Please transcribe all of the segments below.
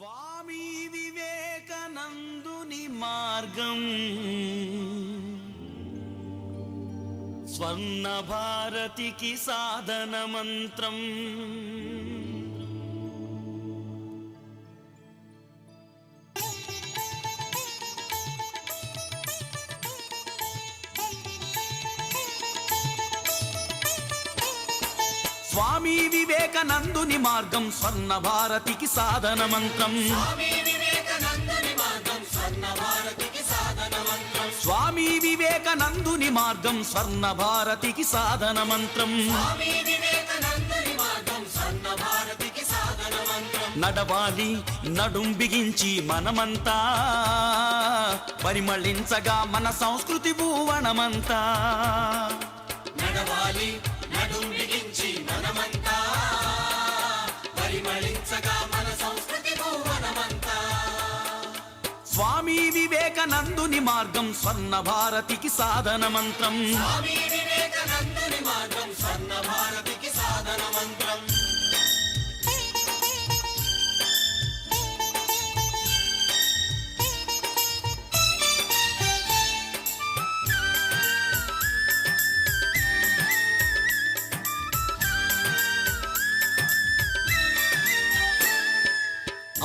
స్వామి వివేకానందుని మార్గం స్వర్ణ భారతికి సాధన మంత్రం. స్వామి వివేకానందుని మార్గం స్వర్ణ భారతికి సాధన మంత్రం. స్వామి వివేకానందుని మార్గం స్వర్ణ భారతికి సాధన మంత్రం. నడవాలి నడుం బిగించి మనమంతా, పరిమళించగా మన సంస్కృతి భువనమంతా. నడవాలి నడుం బిగించి మనమంతా, పరిమళించగా మన సంస్కృతి భువనమంతా. స్వామి వివేకానందుని మార్గం స్వర్ణ భారతికి సాధన మంత్రం. స్వామి వివేకానందుని మార్గం స్వర్ణ భారతికి సాధన మంత్రం.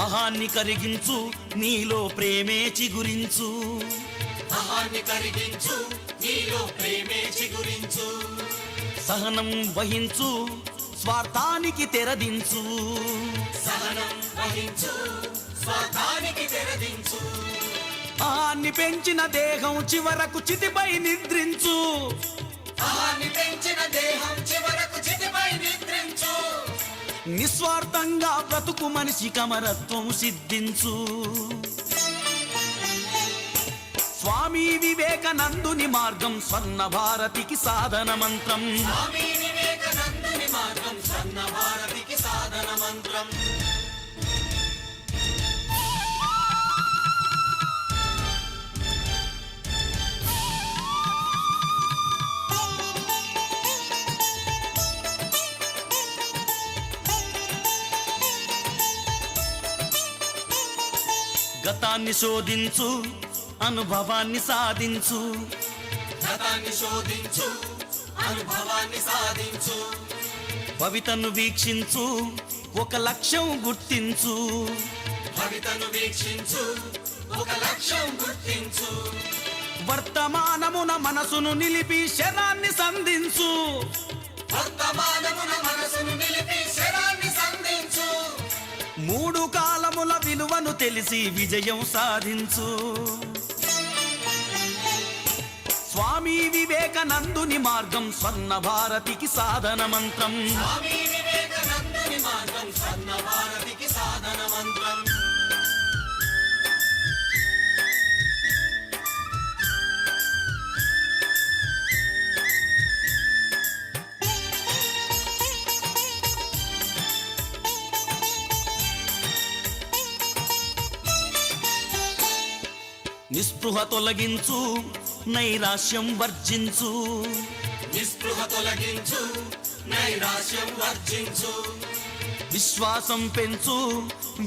అహాన్ని కరిగించు, నీలో ప్రేమే చిగురించు. అహాన్ని కరిగించు, నీలో ప్రేమే చిగురించు. సహనం వహించు, స్వార్థానికి తెరదించు. సహనం వహించు, స్వార్థానికి తెరదించు. అహాన్ని పెంచిన దేహం చివరకు చితిపై నిద్రించు. అహాన్ని పెంచిన దేహం చివరకు చితిపై నిద్రించు. నిస్వార్థంగా బ్రతుకు మనిషి కమరత్వం సిద్ధించు. స్వామి వివేకానందుని మార్గం స్వర్ణ భారతికి సాధన మంత్రం. స్వామి వివేకానందుని మార్గం స్వర్ణ భారతికి సాధన మంత్రం. గతాన్ని శోధించు, అనుభవాన్ని సాధించు. గతాన్ని శోధించు, అనుభవాన్ని సాధించు. భవితను వీక్షించు, ఒక లక్ష్యం గుర్తించు. భవితను వీక్షించు, ఒక లక్ష్యం గుర్తించు. వర్తమానమున మనసును నిలిపి శరాన్ని సంధించు. వర్తమానమున మనసును నిలిపి శరాన్ని సంధించు. మూడు కాలముల విలువను తెలిసి విజయం సాధించు. స్వామి వివేకానందుని మార్గం స్వర్ణ భారతికి సాధన మంత్రం. స్వామి వివేకానందుని మార్గం స్వర్ణ భారతికి సాధన మంత్రం. నిస్పృహ తొలగించు, నైరాశ్యం వర్జించు. నిస్పృహ తొలగించు, నైరాశ్యం వర్జించు. విశ్వాసం పెంచు,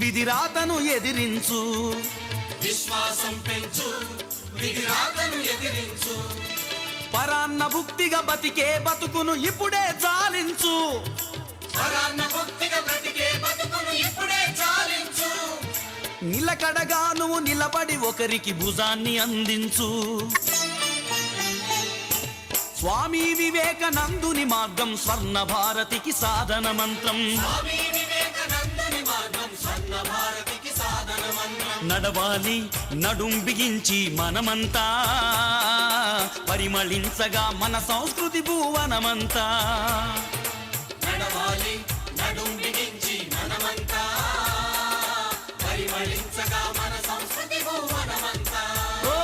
విధిరాతను ఎదిరించు. విశ్వాసం పెంచు, విధిరాతను ఎదిరించు. పరాన్న భుక్తిగా బతికే బతుకును ఇప్పుడే చాలించు. పరాన్న భక్తిగా బ్రతికే బతుకును ఇప్పుడే చాలించు. నిలకడగా నువ్వు నిలబడి ఒకరికి భుజాన్ని అందించు. స్వామి వివేకానందుని మార్గం స్వర్ణ భారతికి సాధన మంత్రం. స్వామి వివేకానందుని మార్గం స్వర్ణ భారతికి సాధన మంత్రం. నడవాలి నడుం బిగించి మనమంతా, పరిమళించగా మన సంస్కృతి భువనమంతా. నడవాలి నడుం బిగించి మనమంతా, పరిమళించగా మన సంస్కృతి భువనమంతా. ఓ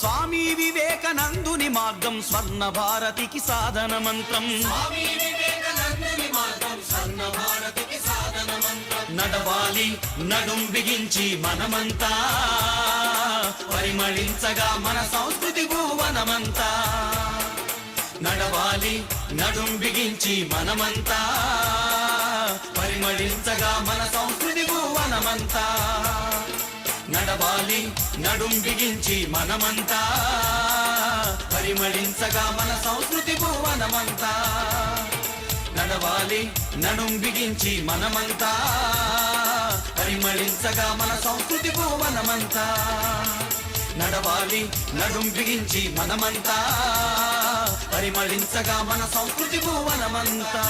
స్వామి వివేకానందుని మార్గం స్వర్ణ భారతికి సాధన మంత్రం. స్వామి వివేకానందుని మార్గం స్వర్ణ భారతికి సాధన మంత్రం. నడవాలి నడుం బిగించి మనమంతా, పరిమళించగా మన సంస్కృతి భువనమంతా. నడవాలి నడుం బిగించి మనమంతా, పరిమళించగా మన సంస్కృతి భువనమంతా. భువనమంతా నడవాలి నడుం బిగించి మనమంతా పరిమళించగా మన సంస్కృతి భువనమంతా నడవాలి నడుం బిగించి మనమంతా పరిమళించగా మన సంస్కృతి భువనమంతా నడవాలి నడుం బిగించి మనమంతా పరిమళించగా మన సంస్కృతి భువనమంతా